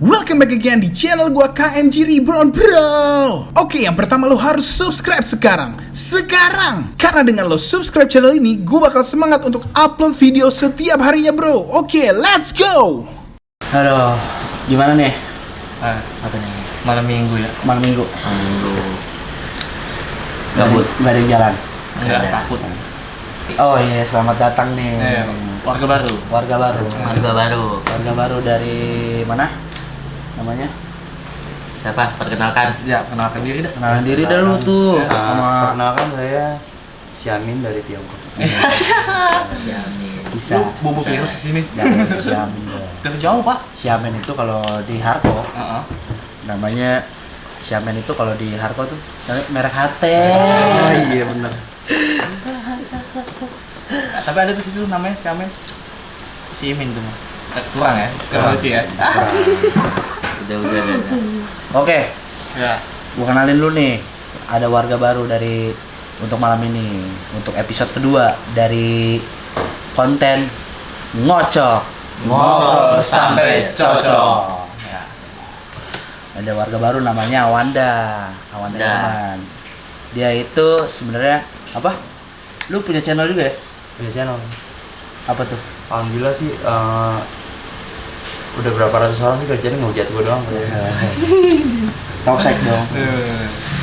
welcome back again di channel gua KMG Reborn Bro. Oke, yang pertama lo harus subscribe sekarang. Karena dengan lo subscribe channel ini, gua bakal semangat untuk upload video setiap harinya bro. Oke, let's go. Halo, gimana nih? Apa nih? Malam minggu ya? Malam minggu. Gabut. Gak ada yang jalan. Enggak, takut. Oh iya, selamat datang nih. Warga baru. Warga baru. Warga baru Dari mana? Namanya? siapa? Perkenalkan. Ya, kenalkan diri dah. Kenalan diri dah lu tuh. Sama Perkenalkan saya Xiamin dari Tiongkok. bisa. Bubuk virus di sini. Jangan Xiamen. Dari jauh, Pak. Xiamen itu kalau di Harko Heeh. namanya Xiamen itu kalau di Harko tuh merek HT. Oh iya benar. Tapi ada tuh situ namanya Xiamen. Xiamen tuh mah. Kurang ya? Kurang itu ya. Udah. Oke, Ya. gua kenalin lu nih. Ada warga baru untuk malam ini, untuk episode kedua dari konten ngocok Ngobrol sampai cocok. Ya. Ada warga baru namanya Awanda Wanda. Herman. Dia itu sebenarnya apa? Lu punya channel juga ya? Punya channel. Apa tuh? Alhamdulillah sih udah berapa ratus orang sih kerjanya ngehujat gue doang. Talksek dong.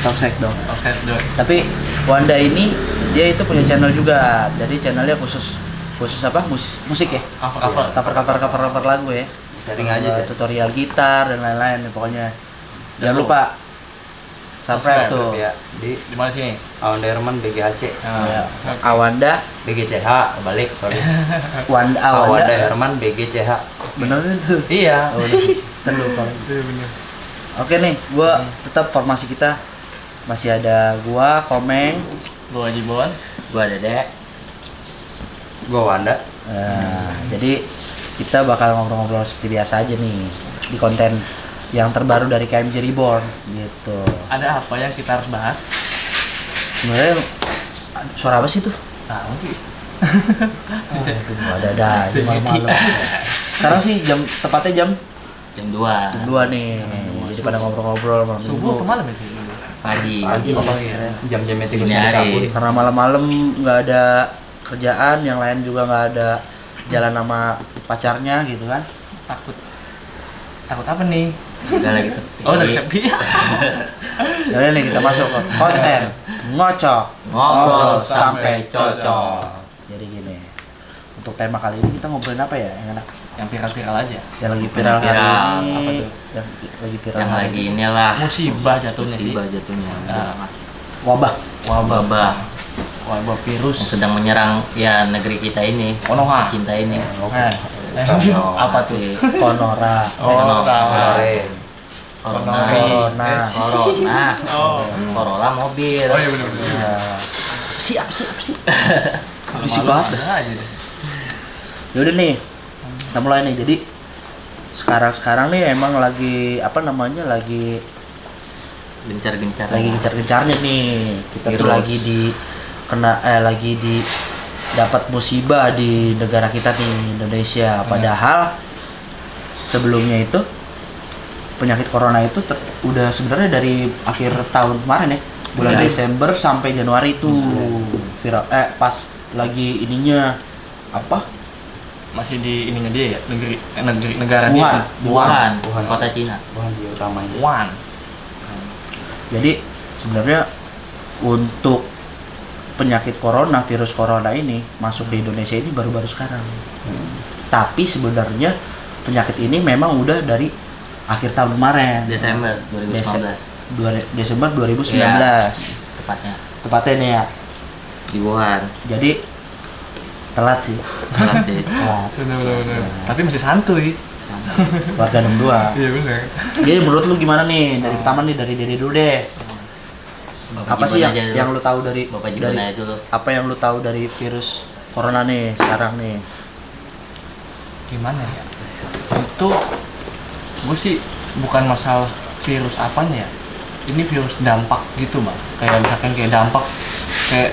Talksek dong. Oke, dong. Tapi Wanda ini dia itu punya channel juga. Jadi channelnya khusus apa? Musik ya? Cover lagu ya. Sharing aja sih. Tutorial gitar dan lain-lain pokoknya. Jangan lupa subscribe tuh. Ya, di Di mana sini? Awanda Herman BGHC. Ya. Awanda BGCH balik sorry. Awanda Awanda Herman BGCH. bener itu. Iya. Terlupa. Iya benar. Oke nih, gua tetap formasi kita masih ada gua, Komeng. Gua Jibon. Gua Dedek. Gue Wanda. Jadi kita bakal ngobrol-ngobrol seperti biasa aja nih di konten yang terbaru dari KMG Reborn gitu. Ada apa yang kita harus bahas? Sebenarnya suara apa sih tuh? Tahu sih. Ada aja malam-malam. Sekarang sih tepatnya jam Jam 2. 2 nih. Jadi pada ngobrol-ngobrol malam Subuh minggu. ke malam itu? Pagi. Pagi Oh, sih. iya. Jam-jamnya tikus Dini hari. sabun. Karena malam-malam nggak ada kerjaan, yang lain juga nggak ada jalan sama pacarnya gitu kan. Takut apa nih? Kita lagi sepi. Oh, lagi sepi. Jadi nih kita masuk ke konten ngocok Ngobrol sampai cocok. Jadi gini, untuk tema kali ini kita ngobrolin apa ya yang enak? Yang viral-viral aja. Yang lagi viral hari Viral. ini. Apa tuh? Yang lagi viral Yang hari lagi ini. inilah Musibah jatuhnya sih. musibah jatuhnya. Wabah. Wabah Wabah virus. yang sedang menyerang ya negeri kita ini. Konoha. Kita ini. Apa tuh? Si Konora. Oh, tahu. Corona. Corona. Corolla mobil. Oh iya benar. Ya. Siap. Berisik Malu-malu banget. ada aja deh. Yaudah nih, kita mulai nih. Jadi sekarang nih emang lagi apa namanya lagi Gencar-gencar. gencar-gencarnya nih. Kita tuh Virus. lagi di dapat musibah di negara kita nih Indonesia. Padahal sebelumnya itu penyakit corona itu udah sebenarnya dari akhir tahun kemarin ya, bulan Iya. Desember sampai Januari itu viral. Pas lagi ininya apa? Masih di ininya dia ya, negara dia. Wuhan, Wuhan. kota Cina. Wuhan di utamanya. Wuhan. Jadi sebenarnya untuk penyakit corona, virus corona ini masuk ke Indonesia ini baru-baru sekarang. Tapi sebenarnya penyakit ini memang udah dari akhir tahun kemarin. Desember 2019 Desember 2019. Iya. tepatnya Tepatnya nih ya. di Wuhan. Jadi telat sih. Telat sih. Telat. Benar. Tapi masih santuy. Warga 62. Iya benar. Jadi menurut lu gimana nih? Dari pertama nih dari diri dulu deh. Bapak Apa sih Jibon yang, aja dulu. yang lu tahu dari Bapak Jibon dari aja dulu. apa yang lu tahu dari virus corona nih sekarang nih? Gimana ya? Itu gue sih bukan masalah virus apanya ya. Ini virus dampak gitu bang. Kayak misalkan kayak dampak kayak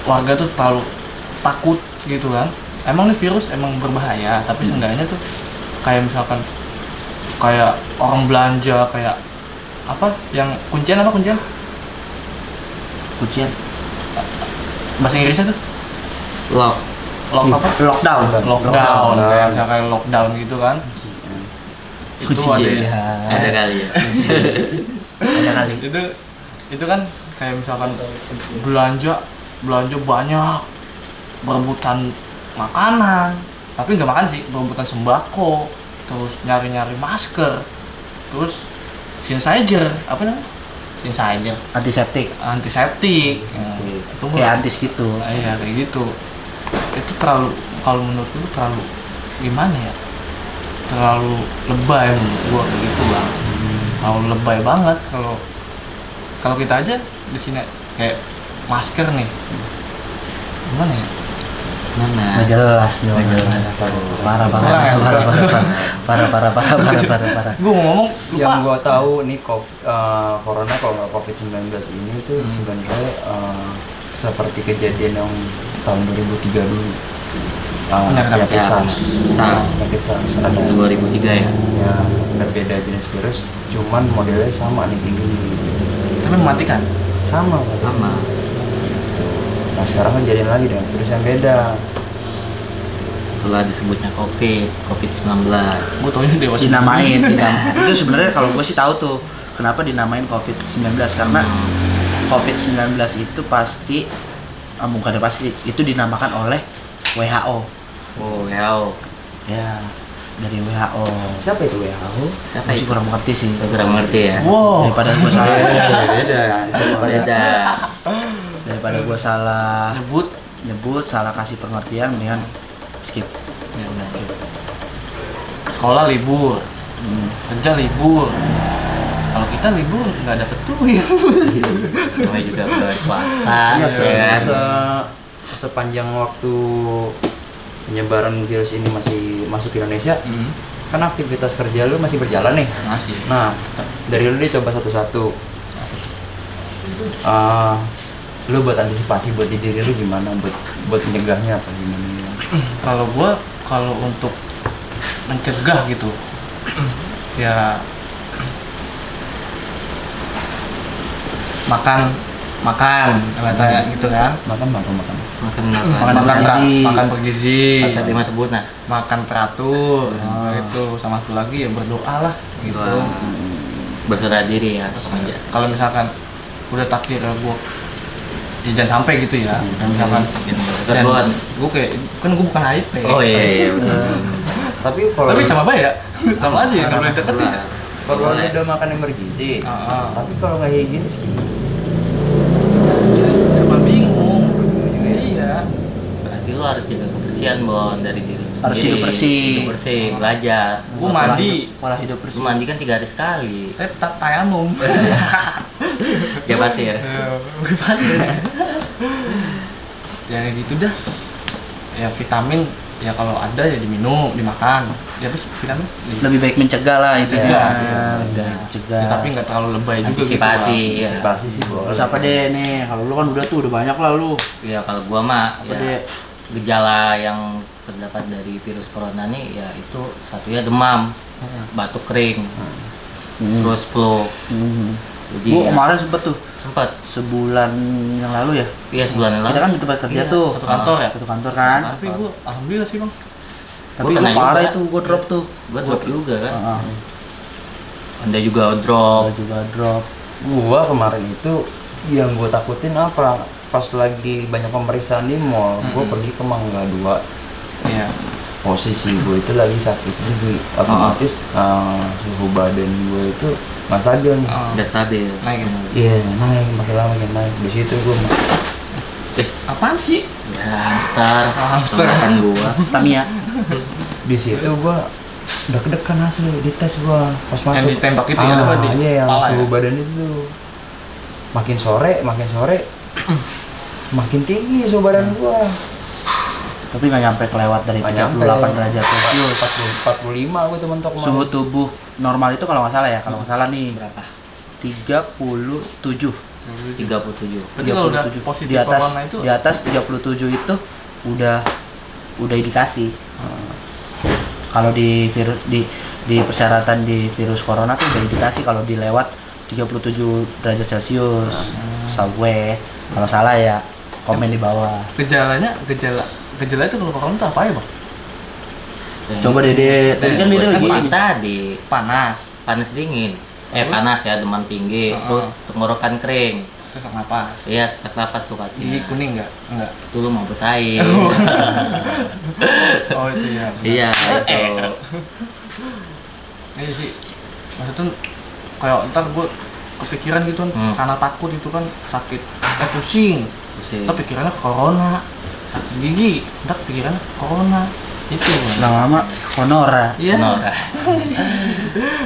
warga tuh terlalu takut gitu kan. Emang nih virus emang berbahaya, tapi seenggaknya tuh kayak misalkan kayak orang belanja kayak apa yang kuncian Kuncian. bahasa Inggrisnya tuh Lock. apa Lockdown. lockdown kayak misalkan lockdown gitu kan itu Kunci. Ada kali ya. Ada kali. itu kan kayak misalkan belanja banyak berebutan makanan tapi nggak makan sih, berebutan sembako, terus nyari masker, terus sanitizer apa namanya Antiseptik. antiseptik. Itu Kayak antis gitu. iya kayak gitu. Itu terlalu, kalau menurut lu terlalu gimana ya, terlalu lebay menurut gua kayak gitu bang. Terlalu lebay banget kalau kita aja di sini kayak masker nih gimana ya, Mana? Nggak jelas nih. Nggak jelas. Parah. gua mau ngomong Yang lupa. gua tahu nih corona kalau nggak COVID-19 ini tuh sebenarnya seperti kejadian yang tahun 2003 dulu. Penyakit ya, SARS. SARS. Penyakit SARS ada 2003 ya. ya berbeda jenis virus, cuman modelnya sama nih kayak gini. Tapi mematikan. Sama. Sama. Nah sekarang kan jadiin lagi dengan virus yang beda. Itulah disebutnya COVID-19. Gua taunya dewasa. Dinamain. Itu sebenarnya kalau gue sih tahu tuh kenapa dinamain COVID-19 karena COVID-19 itu pasti bukan pasti itu dinamakan oleh WHO. Oh, WHO. Ya, dari WHO. Siapa itu WHO? Siapa Masih itu? kurang mengerti sih. Kurang ngerti ya. Wow. Daripada gue salah. Beda. Daripada gue salah nyebut salah kasih pengertian mendingan skip. ya udah. Sekolah libur, kerja libur. Kalau kita libur nggak dapet duit. Namanya juga pegawai swasta. Iya, ya kan? sepanjang waktu penyebaran virus ini masih masuk ke Indonesia, kan aktivitas kerja lu masih berjalan nih. Masih. Nah, dari lu dicoba satu-satu. Lu buat antisipasi buat diri lu gimana, buat mencegahnya apa gimana? Kalau untuk mencegah gitu, ya makan katanya gitu kan. Makan. Makan bergizi, Pas tadi mas sebut nah. makan teratur, itu sama satu lagi ya berdoa lah gitu. Wah. Berserah diri ya semuanya. Kalau misalkan udah takdir gua ya jangan sampai gitu ya. Misalkan Kedua. gua kayak kan gua bukan aib ya. Oh iya benar. Tapi kalau Tapi sama baik ya. Sama aja ya, nggak boleh deketin ya. kalau lu udah makan yang bergizi, tapi kalau nggak higienis gimana? Serba bingung. Iya. Berarti lu harus jaga kebersihan Bon dari diri lu Harus sendiri. hidup bersih. Hidup bersih, belajar. Gua mandi. Pola hidup bersih. Lu mandi kan 3 hari sekali. Tak tayamum. Ya pasti ya. Ya kayak gitu dah. Ya vitamin ya kalau ada ya diminum, dimakan. Ya terus vitamin. Lebih baik mencegah lah itu Mencegah, ya. iya. Mencegah. Ya, tapi nggak terlalu lebay juga gitu. Antisipasi. Bang. Iya. Antisipasi sih boleh. Terus apa deh nih? Kalau lu kan udah banyak lah lu. Ya kalau gua mah Apa ya, deh? gejala yang terdapat dari virus corona nih ya itu satunya demam, batuk kering, terus flu. Jadi Gua ya, kemarin sempet tuh sempat sebulan yang lalu ya. iya sebulan yang lalu. Kita kan di tempat kerja Iya, tuh. satu kantor ya? Satu kantor kan. Tapi gua alhamdulillah sih bang. Tapi Gua gua kena parah juga. itu gua drop tuh. Gua drop juga kan. Heeh. Anda juga drop. Gua juga drop. Gua kemarin itu yang gua takutin apa? Pas lagi banyak pemeriksaan di mall, gua pergi ke Mangga 2. Iya. Posisi gua itu lagi sakit, jadi otomatis suhu badan gua itu nggak stabil nih. Udah stabil. Naik. Iya, naik, makin lama makin naik. Di situ gua Terus Apaan sih? ya hamster, Hamster. kebanyakan gua. Tamiya. di situ gua deg-degan asli di tes gua pas Yang masuk. ditembak itu ya, apa di Iya, yang kepala suhu ya? badan itu. Makin sore makin tinggi suhu badan gua. Tapi nggak nyampe kelewat dari Nggak nyampe. 38 derajat Celcius. 45 gua tuh mentok kemarin. Suhu tubuh normal itu kalau nggak salah ya, kalau nggak salah nih berapa? 37. 37. Berarti kalau udah 37. positif di atas corona itu di atas 37 itu udah indikasi. Kalau di virus di persyaratan di virus corona tuh udah indikasi kalau dilewat 37 derajat Celcius. Setahu gue, kalau salah ya komen di bawah. gejala itu kalau corona itu apa ya bang? Coba Dede, tadi kan Dede lagi ini. tadi Panas, panas dingin, Terus? panas ya, demam tinggi, terus tenggorokan kering, sesak napas, iya sesak napas tuh gigi pastinya. kuning nggak? Enggak. Itu lu mau betahin. Oh itu ya. Iya itu. Iya sih. Maksudnya kayak ntar gue kepikiran gitu kan, karena takut itu kan sakit, pusing. Pusing. Ntar pikirannya corona, sakit gigi, ntar pikirannya corona. Itu. Bang. Lama-lama honora. Iya. Nora.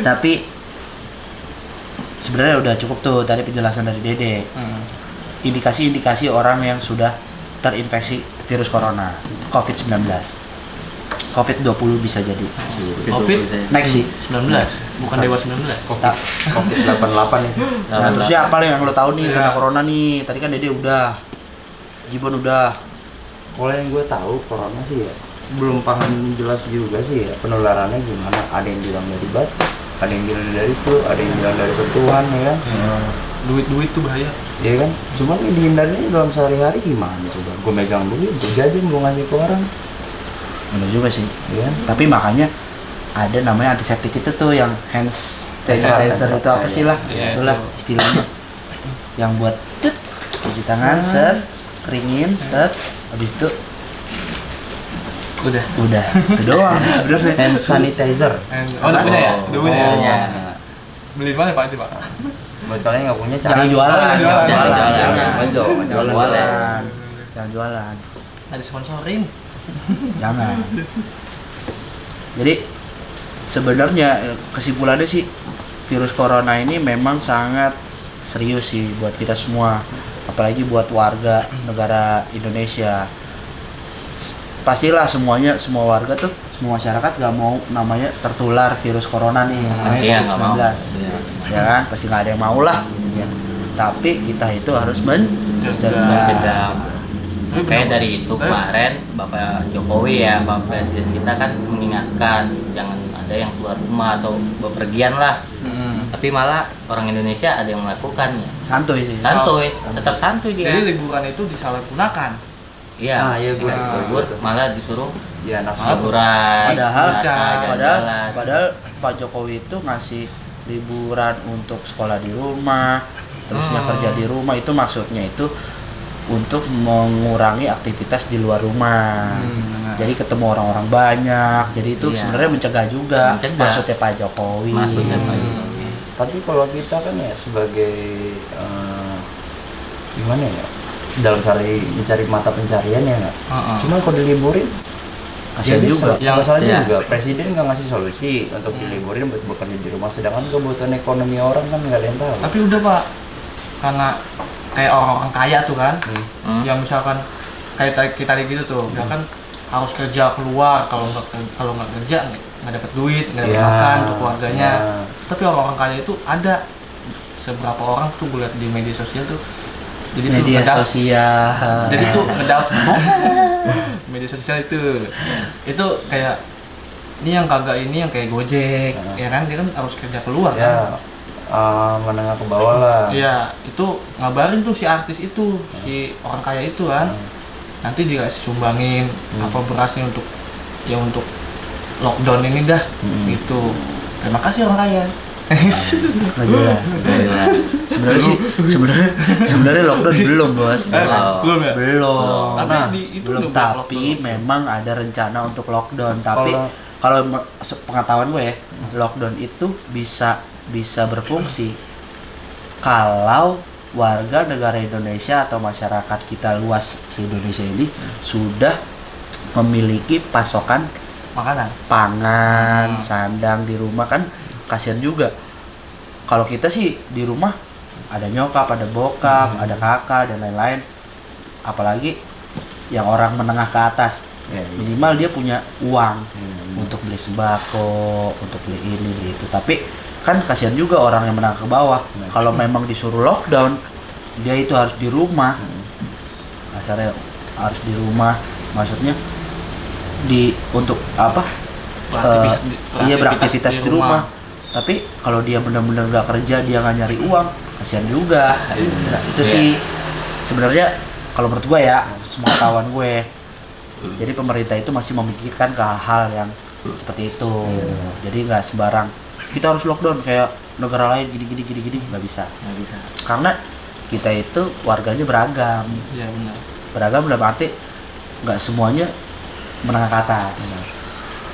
Tapi sebenarnya udah cukup tuh tadi penjelasan dari Dede. Indikasi-indikasi orang yang sudah terinfeksi virus corona, COVID-19. COVID-20 bisa jadi. Covid Next sih. 19, bukan Dewa 19. Covid 88 itu. Nah, terusnya apa yang lo tahu nih Iya. tentang corona nih? Tadi kan Dede udah, Jibon udah. Kalau yang gue tahu corona sih ya belum paham jelas juga sih ya penularannya gimana. Ada yang bilang dari batuk, ada yang bilang dari flu, ada yang bilang dari sentuhan ya kan. Duit tuh bahaya. Iya kan. Cuman ini dihindarinnya dalam sehari-hari gimana coba? Gue megang duit, gue jajan, gue ngasih ke orang. Bener juga sih. Iya. Tapi makanya ada namanya antiseptik itu tuh yang hand sanitizer itu apa sih lah? Iya, Itulah itu. istilahnya. Yang buat tut, cuci tangan, set, keringin, set, habis itu Udah. itu doang sih sebenarnya. Hand sanitizer. Oh, udah punya ya? Udah punya ya? Iya. Beli di mana Pak itu Pak? Buat kalian nggak punya Jangan cari. jualan, Jangan jualan. jangan. Betul, Jangan jualan. jualan. Jangan jualan. Ada sponsorin. Jangan. Jadi sebenarnya kesimpulannya sih virus corona ini memang sangat serius sih buat kita semua, apalagi buat warga negara Indonesia. Pastilah semua warga tuh, semua masyarakat gak mau namanya tertular virus corona nih, Iya, nggak mau. COVID-19. Iya. Ya kan, pasti nggak ada yang mau lah. Ya. Tapi kita itu harus mencegah. Mencegah. Kayak dari itu kemarin Bapak Jokowi ya, Bapak Presiden kita kan mengingatkan jangan ada yang keluar rumah atau bepergian lah. Tapi malah orang Indonesia ada yang melakukannya. Santuy sih. Santuy, tetap santuy Jadi dia. liburan itu disalahgunakan. Iya, Ah, iya, gue dikasih tahu. libur malah disuruh Ya nasi. liburan. Padahal wisata, jalan-jalan. padahal Pak Jokowi itu ngasih liburan untuk sekolah di rumah, terusnya kerja di rumah, itu maksudnya itu untuk mengurangi aktivitas di luar rumah. Jadi ketemu orang-orang banyak. Jadi itu Iya. sebenarnya mencegah juga. Mencegah. Maksudnya Pak Jokowi. Maksudnya Pak Jokowi. Tapi kalau kita kan ya sebagai gimana ya, dalam mencari mata pencarian ya nggak. Cuma kalau diliburin, Kasian jadi juga. salah Iya. juga. Presiden nggak ngasih solusi untuk diliburin buat bekerja di rumah. Sedangkan kebutuhan ekonomi orang kan nggak ada yang tahu. Tapi udah Pak, karena kayak orang-orang kaya tuh kan, yang misalkan kayak kita gitu tuh, misalkan harus kerja keluar, kalau nggak kerja nggak dapat duit, nggak dapat Iya. makan untuk keluarganya. Iya. Tapi orang-orang kaya itu ada seberapa orang tuh gue lihat di media sosial tuh, jadi tuh Media ngedap- sosial. jadi tuh ngedaftar media sosial itu kayak ini yang kagak ini yang kayak Gojek, ya kan dia kan harus kerja keluar kan. Ya, menengah ke bawah lah. Iya, itu ngabarin tuh si artis itu, si orang kaya itu kan. Nanti dia sumbangin apa berasnya untuk lockdown ini dah. Gitu. Terima kasih orang kaya. Nggak jelas. Sebenarnya lockdown belum, Bos. Belum ya? Belum. Tapi Nah, itu belum, udah buat tapi lockdown. memang ada rencana untuk lockdown. Tapi kalau pengetahuan gue ya, lockdown itu bisa berfungsi kalau warga negara Indonesia atau masyarakat kita luas di Indonesia ini sudah memiliki pasokan Makanan. pangan, sandang di rumah. Kan kasihan juga kalau kita sih di rumah ada nyokap, ada bokap, ada kakak dan lain-lain, apalagi yang orang menengah ke atas, minimal dia punya uang untuk beli sembako, untuk beli ini beli itu. Tapi kan kasihan juga orang yang menengah ke bawah, kalau memang disuruh lockdown dia itu harus di rumah, asalnya harus di rumah, maksudnya untuk apa, iya beraktivitas di rumah. Tapi kalau dia benar-benar nggak kerja, dia nggak nyari uang, kasihan juga. Nah, itu sih sebenarnya kalau menurut gue ya, semua kawan gue. Jadi pemerintah itu masih memikirkan ke hal-hal yang seperti itu. Jadi nggak sembarang kita harus lockdown kayak negara lain gini nggak bisa. Karena kita itu warganya beragam. Iya benar. Beragam dalam arti nggak semuanya menengah ke atas.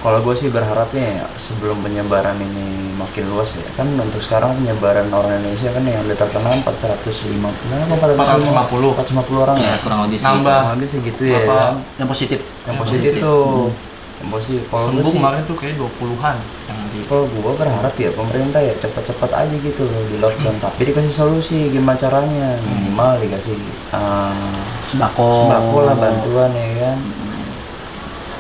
Kalau gue sih berharapnya ya, sebelum penyebaran ini makin luas ya, kan untuk sekarang penyebaran orang Indonesia kan yang terkena 450 orang ya, kurang lebih sih. Nambah. kurang lebih segitu ya. Apa? Kan? Yang positif. Yang positif tuh, yang positif. Kalau gue Sembuh sih, kemarin tuh kayak 20-an yang di kalau gue berharap ya pemerintah ya cepat-cepat aja gitu loh di lockdown, tapi dikasih solusi gimana caranya, minimal dikasih Sembako lah, bantuan ya kan.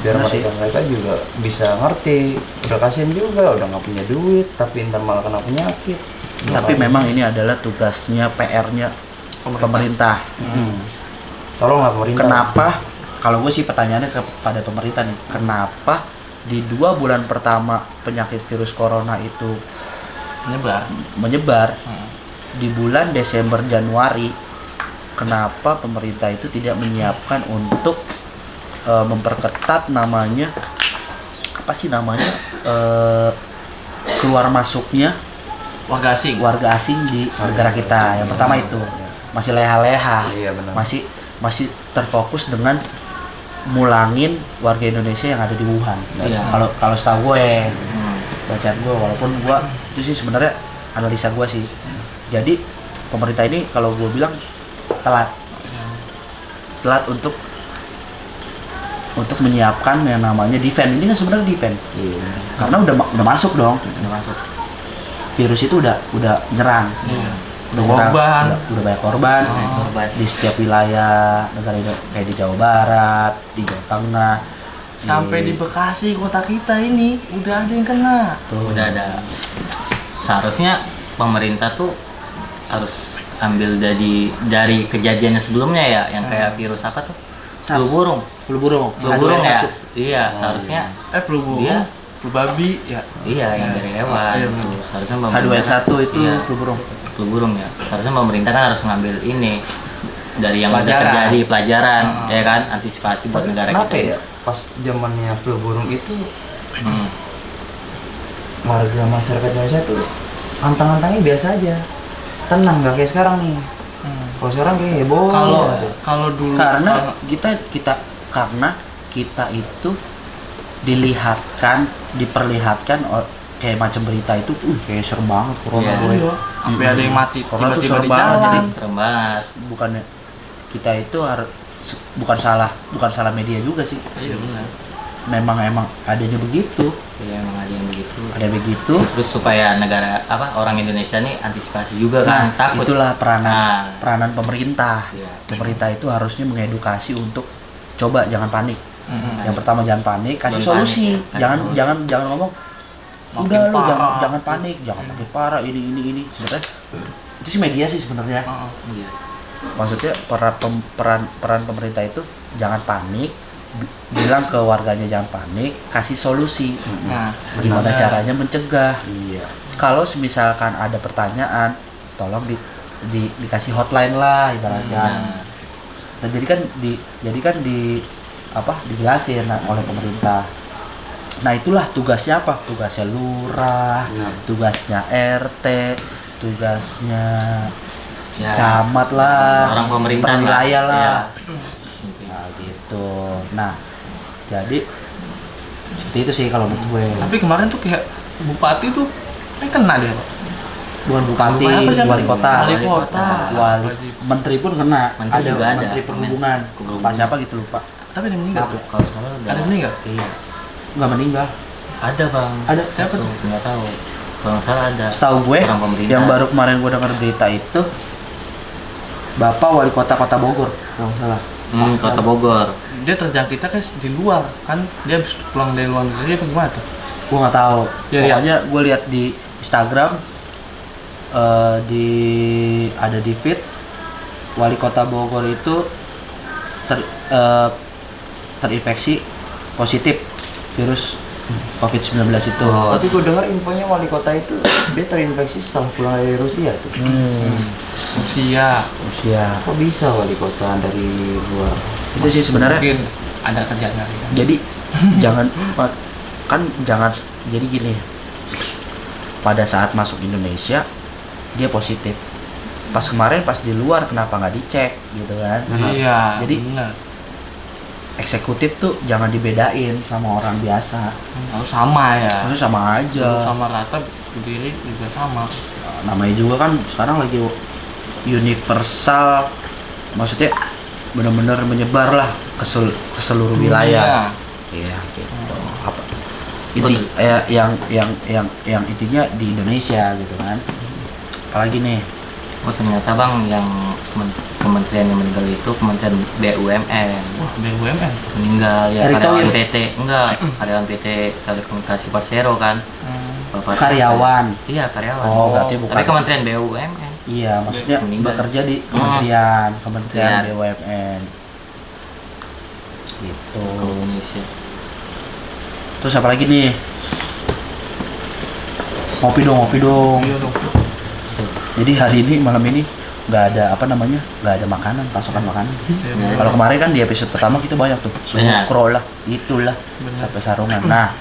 Biar Bener sih. mereka juga bisa ngerti, udah kasihan juga, udah nggak punya duit tapi ntar malah kena penyakit. Tapi memang ini adalah tugasnya, PR-nya pemerintah. Tolonglah pemerintah. Kenapa? Kalau gue sih pertanyaannya kepada pemerintah nih, kenapa di 2 bulan pertama penyakit virus corona itu menyebar di bulan Desember Januari, kenapa pemerintah itu tidak menyiapkan untuk memperketat namanya apa sih namanya keluar masuknya warga asing. warga asing di negara kita. Yang pertama itu masih leha-leha, Iya, benar. masih terfokus dengan mulangin warga Indonesia yang ada di Wuhan. Iya. Kalau setahu gue, bacaan gue, walaupun gue itu sih sebenarnya analisa gue sih. Jadi pemerintah ini kalau gue bilang telat untuk menyiapkan yang namanya defense. Ini kan sebenarnya defense. Iya. Karena udah masuk dong. Virus itu udah nyerang. Iya. Udah Korban. udah banyak korban. Di setiap wilayah negara ini kayak di Jawa Barat, di Jawa Tengah, Sampai di Bekasi kota kita ini udah ada yang kena. tuh. Udah ada. Seharusnya pemerintah tuh harus ambil dari kejadiannya sebelumnya ya, yang kayak virus apa tuh? Flu burung. Flu burung. Flu burung ya. H2N1. Iya, seharusnya Flu burung, Iya. flu babi ya. iya yang dari hewan. Iya, Gitu. benar. Seharusnya pemerintah H2N1 itu iya, flu burung. flu burung ya. Seharusnya pemerintah kan harus ngambil ini dari yang udah Pelajaran. terjadi, pelajaran ya kan, antisipasi buat negara Kenapa kita. ya pas zamannya flu burung itu Hmm. warga masyarakat Indonesia tuh antang-antangnya biasa aja, tenang, nggak kayak sekarang nih. Kalau sekarang kayak heboh. Kalau dulu Karena karena kita itu diperlihatkan kayak macam berita itu, kayak serem banget corona Iya. gue. sampai ada yang mati Corona tuh tiba-tiba serem di banget, jalan. jadi Serem banget. bukannya kita itu harus bukan salah media juga sih. Iya benar. Memang adanya begitu, Ya emang ada yang begitu. ada begitu. Terus supaya negara orang Indonesia nih antisipasi juga kan, Nah, takut. itulah Nah. peranan pemerintah. Iya. Pemerintah itu harusnya mengedukasi untuk coba jangan panik. Mm-mm. Yang pertama jangan panik, kasih Jangan solusi. panik, kasih Jangan solusi. jangan ngomong Makin udah lu parah. jangan panik, jangan makin parah ini. Sebenarnya itu sih media sih sebenarnya. Iya. Maksudnya peran pemerintah itu jangan panik, bilang ke warganya jangan panik, kasih solusi. Nah, Gimana benar. caranya mencegah? Iya. Kalau misalkan ada pertanyaan, tolong dikasih hotline lah ibaratnya. Nah, Nah, jadi kan dijelasin oleh pemerintah. Nah, itulah tugasnya apa? Tugasnya lurah, Nah. tugasnya RT, tugasnya ya, camat lah, orang pemerintah per wilayah lah. lah. Iya. Nah, gitu. Nah, jadi seperti itu sih kalau menurut gue. Tapi kemarin tuh kayak bupati tuh kena dia, Pak. Bukan bupati, Bukan apa sih, wali kota. Wali kota. Menteri pun kena. Menteri ada juga ada. Menteri Perhubungan. Pak siapa gitu lupa. Tapi dia meninggal. Tapi kalau salah udah. Ada meninggal? Iya. Nggak meninggal. Ada bang. Ada. Siapa tuh? Nggak tahu. Kalau nggak salah ada. Setahu gue Orang pemerintah. yang baru kemarin gue dengar berita itu Bapak wali kota Bogor kalau nggak salah. Kota Bogor. Dia terjangkitnya kan di luar kan, dia habis pulang dari luar negeri apa gimana tuh? Gue nggak tahu. Ya, Pokoknya gue lihat di Instagram ada di feed wali kota Bogor itu terinfeksi positif virus COVID-19 itu. Oh. Tapi gue dengar infonya wali kota itu dia terinfeksi setelah pulang dari Rusia tuh. Usia Usia. Kok bisa wali kota dari luar? Itu sih sebenarnya. mungkin ada kerjaan kali ya. Jadi jangan jadi gini. Pada saat masuk Indonesia dia positif. Pas kemarin pas di luar kenapa nggak dicek gitu kan? Iya, Jadi benar. eksekutif tuh jangan dibedain sama orang biasa. Harus sama ya. Maksudnya sama aja. Sama rata berdiri juga sama. Namanya juga kan sekarang lagi universal, maksudnya benar-benar menyebar lah ke seluruh wilayah. Iya gitu. Apa inti yang intinya di Indonesia gitu kan. Apalagi nih Oh ternyata bang yang kementerian yang meninggal itu kementerian BUMN. Wah, BUMN. Meninggal ya Erick karyawan Thohir. PT enggak karyawan PT Telekomunikasi Persero kan. Bapak karyawan. Iya karyawan. Oh, berarti bukan. Tapi kementerian BUMN. Iya, maksudnya Meninggal. bekerja di kementerian Iya. BUMN. Gitu. Indonesia. Terus apa lagi nih? Ngopi dong. Iya dong. Jadi hari ini malam ini nggak ada nggak ada makanan, pasokan makanan. Iya, Kalau kemarin kan di episode pertama kita banyak tuh, Banyak. sukro lah, itulah Benar. sampai sarungan. Nah,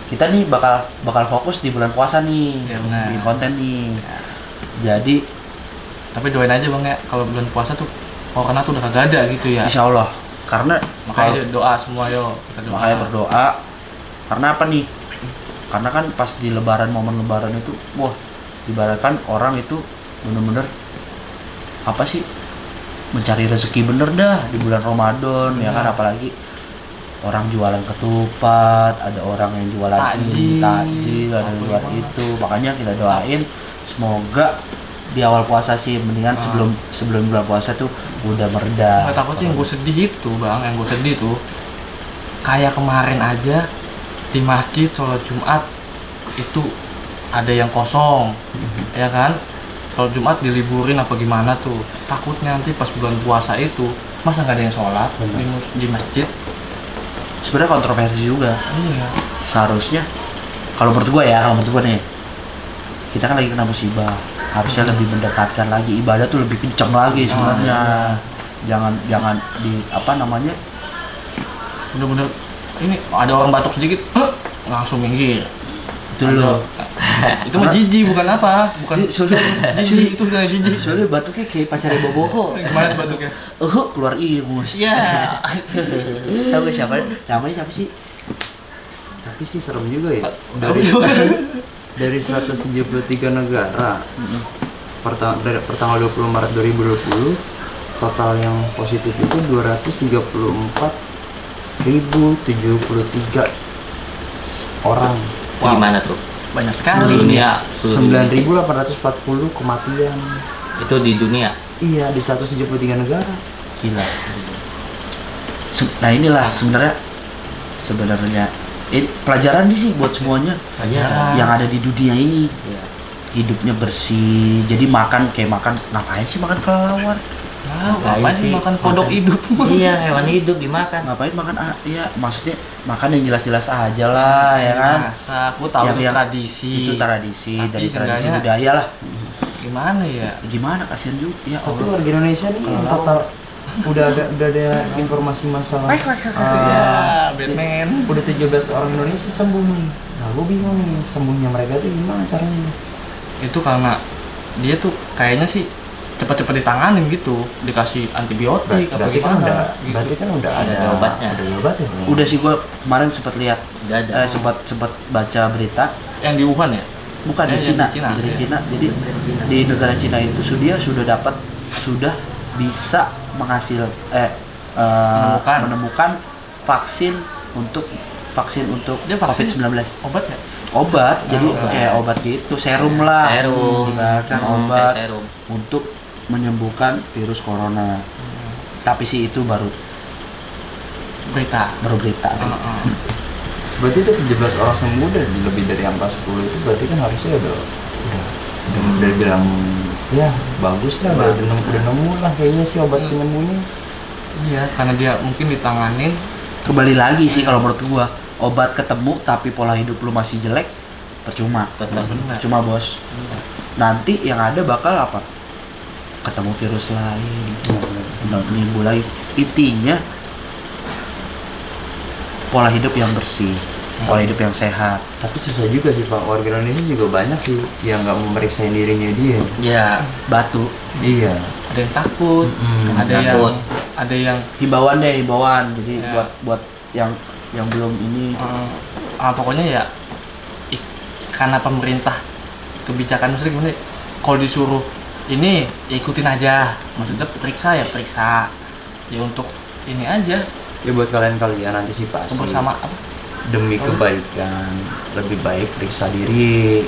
kita nih bakal fokus di bulan puasa nih, Iya, benar. bikin konten nih. Jadi Tapi doain aja bang ya, kalau bulan puasa tuh corona tuh udah kagak ada gitu ya. insya Allah, karena Makanya doa semua yo, kita doa. makanya berdoa. Karena apa nih? Karena kan pas di Lebaran, momen Lebaran itu, wah, ibaratkan orang itu bener-bener apa sih, mencari rezeki bener dah di bulan Ramadan ya kan, apalagi orang jualan ketupat, ada orang yang jualan ini, takjil, ada yang jualan itu. Makanya kita doain semoga di awal puasa sih, mendingan sebelum bulan puasa tuh udah mereda. Nggak, takutnya yang gue sedih itu bang, yang gue sedih tuh kayak kemarin aja di masjid sholat Jumat itu ada yang kosong, ya kan? Sholat Jumat diliburin apa gimana tuh? Takutnya nanti pas bulan puasa itu masa nggak ada yang sholat di masjid? Sebenarnya kontroversi juga. Iya. Seharusnya kalau menurut gua nih, kita kan lagi kena musibah, harusnya lebih mendekatkan lagi, ibadah tuh lebih kencang lagi sebenarnya. Jangan di Bener-bener ini ada orang batuk sedikit, langsung minggir. itu loh. Itu mah jijik bukan apa? Bukan Soalnya jijik, itu udah jijik. soalnya batuknya kayak pacarnya Boboho. Gimana tuh batuknya? Keluar ingus. Iya. Tahu gak siapa? Namanya siapa sih? Tapi sih serem juga ya. Dari 173 negara. Dari pertanggal 20 Maret 2020 total yang positif itu 234.073 orang. Di mana tuh? Banyak Di sekali. dunia. Seluruh dunia. 9.840 kematian. Itu di dunia. Iya, di 173 negara. Gila. Nah inilah sebenarnya pelajaran sih buat semuanya Aja. yang ada di dunia ini. Iya. Hidupnya bersih, jadi ngapain sih makan kelelawar? Ngapain sih makan kodok hidup? Iya, hewan hidup dimakan. Ngapain makan ya maksudnya makan yang jelas-jelas aja lah ya kan. Masak, gua tahu itu Yang tradisi. Itu tradisi, Tapi dari tradisi seenggaknya- budaya lah. Gimana ya? Gimana, kasihan juga ya Tapi Allah. warga Indonesia nih yang total udah ada informasi masalah Batman. udah 17 orang Indonesia sembuh nih. Nah, gue bingung nih sembuhnya mereka tuh gimana caranya? Itu karena dia tuh kayaknya sih cepat-cepat ditanganin gitu, dikasih antibiotik apa Berarti kan gimana udah, berarti kan udah ada obatnya. Ada obatnya. Udah sih gua kemarin sempat lihat, Udah ada. sempat baca berita, yang di Wuhan ya? bukan di Yang Cina, di Cina, dari iya. Cina. Jadi di negara Cina itu sudah bisa menemukan vaksin untuk Dia vaksin COVID-19. obat ya? Obat, jadi Oh, kayak obat gitu, serum lah. Serum. Ibaratkan Kayak obat serum. untuk menyembuhkan virus corona. Tapi sih itu baru Berita. berita sih. Berarti itu 17 orang sembuh dan lebih dari angka 10 itu berarti kan harusnya udah bilang ya bagus lah, udah nemu lah kayaknya sih obat penyembuhnya. Iya, karena dia mungkin ditanganin. Kembali lagi sih kalau menurut gua, obat ketemu tapi pola hidup lu masih jelek, percuma. Betul. Percuma bos. Nanti yang ada bakal apa? Ketemu virus lain, nimbul lagi. Intinya pola hidup yang bersih, pola hidup yang sehat. Tapi susah juga sih Pak, warga Indonesia juga banyak sih yang nggak memeriksa dirinya dia. Ya batu. Iya. Ada yang takut, ada takut. yang Himbauan. Jadi Ya. buat yang belum ini. pokoknya ya karena pemerintah kebijakan maksudnya gimana? Kalau disuruh ini ya ikutin aja, maksudnya periksa ya periksa, ya untuk ini aja Ya buat kalian antisipasi. bersama apa? Demi kebaikan, lebih baik periksa diri.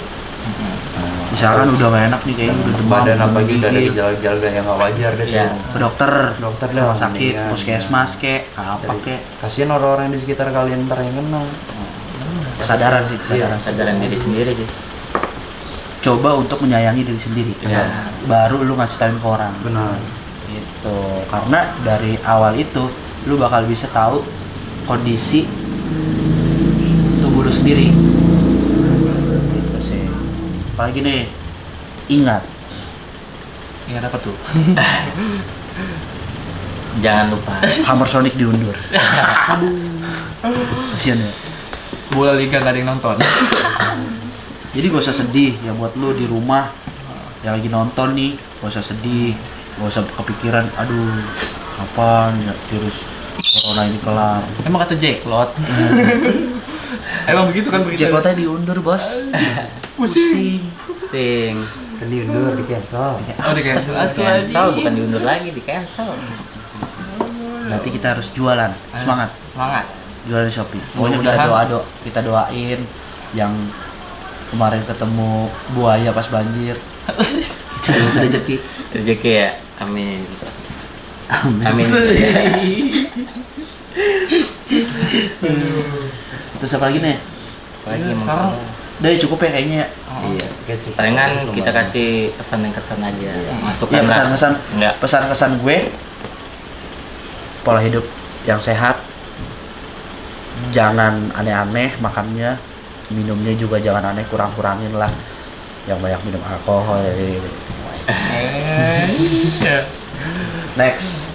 Misalkan udah gak enak nih kayaknya udah demam, Badan apa gitu ada menggigil, gejala-gejala yang nggak wajar deh. Iya. tuh. ke dokter, Dokter rumah dah, sakit, mendingan. puskesmas kek, apa Dari- kek. Kasihan orang-orang di sekitar kalian ntar yang kena. Kesadaran sih, kesadaran. Kesadaran diri sendiri sih. Coba untuk menyayangi diri sendiri. Iya. Baru lu ngasih tauin ke orang. Benar. Gitu. Karena dari awal itu lu bakal bisa tahu kondisi tubuh lu sendiri. Gitu sih. Apalagi nih, ingat, Ingat apa tuh? Jangan lupa. Hammer Sonic diundur. Kasian ya. Bola liga nggak ada yang nonton. Jadi gak usah sedih ya buat lu di rumah yang lagi nonton nih, gak usah sedih, gak usah kepikiran, aduh kapan ya virus corona ini kelar. Emang kata Jacklot. Emang begitu kan begitu. Jaklotnya diundur bos. Pusing. Sing. Kan diundur, di cancel. Oh, di cancel. Cancel bukan diundur lagi, di cancel. Berarti kita harus jualan, semangat. Semangat. Jualan di Shopee. Pokoknya Mudah-mudahan. kita doain yang kemarin ketemu buaya pas banjir. Itu rezeki. Rezeki ya. Amin. Amin. Amin. Terus apa lagi nih? Lagi mau. Sekarang Udah ya, cukup ya kayaknya. Iya. Oke, cukup. Palingan Cukup kita banget. kasih pesan aja. Masukan Ya lah. pesan-pesan Enggak. pesan-kesan gue, pola hidup yang sehat, jangan aneh-aneh makannya, minumnya juga jangan aneh, kurang-kurangin lah, yang banyak minum alkohol. iya. Next,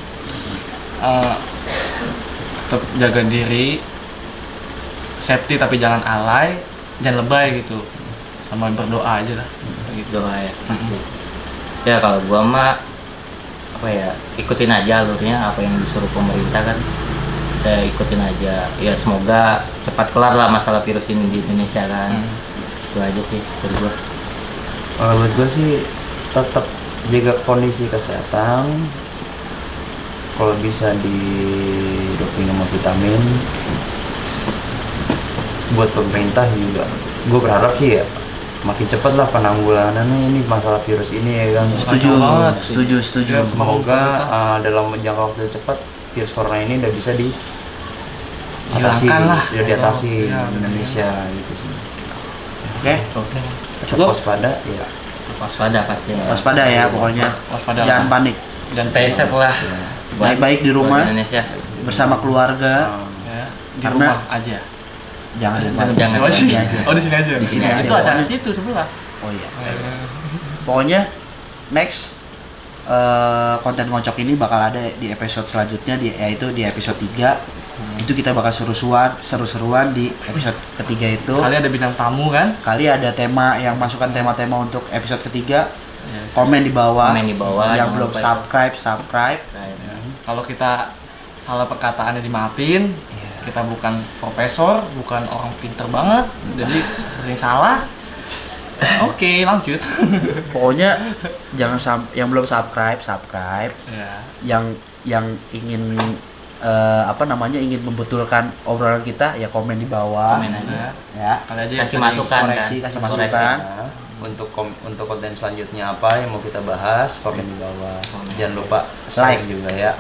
Tetap jaga diri, safety tapi jangan alay, jangan lebay gitu, sama berdoa aja lah. Gitu. Doa ya. Pasti. Ya kalau gua mah apa ya, ikutin aja alurnya apa yang disuruh pemerintah kan. Kita ikutin aja. Ya semoga cepat kelar lah masalah virus ini di Indonesia kan. Itu aja sih dari gua. Kalau buat gue sih tetap jaga kondisi kesehatan. Kalau bisa di doping sama vitamin. Buat pemerintah juga, gue berharap sih ya makin cepat lah penanggulangannya ini masalah virus ini ya kan. setuju, banget. setuju. Ya, Semoga dalam jangka waktu cepat virus corona ini udah bisa diatasi, Hilangkan lah. udah diatasi Iya, di Indonesia gitu sih. Oke, Tetap cukup. waspada ya. Waspada pasti. Waspada ya pokoknya. Waspada Jangan lah. panik. Dan Stay safe lah. Buat- Baik-baik di buat rumah. Indonesia. Bersama keluarga, Ya, di Karena- rumah aja. jangan di Jangan- luar. jangan. Oh, Di aja. oh di sini aja. Di sini aja. Itu acara situ sebelah. Oh iya. Pokoknya next konten ngocok ini bakal ada di episode selanjutnya, yaitu di episode 3. Itu kita bakal seru-seruan di episode ketiga itu. Kali ada bintang tamu kan? Kali ada tema yang masukkan tema-tema untuk episode ketiga. Ya. Komen di bawah. Komen di bawah, Yang jangan belum lupa. subscribe. Kalau kita salah perkataannya dimaafin. Kita bukan profesor, bukan orang pinter banget, jadi sering salah. Oke, lanjut. Pokoknya jangan yang belum subscribe. Ya. Yang ingin ingin membetulkan obrolan kita ya komen di bawah. Komen aja. Ya. Kali aja Kasih yang masukan kan. Koreksi, kasih Koreksi. masukan. Nah, untuk konten selanjutnya apa yang mau kita bahas, komen di bawah. Jangan lupa Like.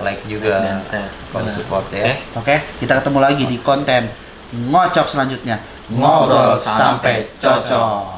like juga Dan share. kalau support Oke. ya. Oke, kita ketemu lagi di konten ngocok selanjutnya. Ngobrol Ngobrol sampai sampai cocok. cocok.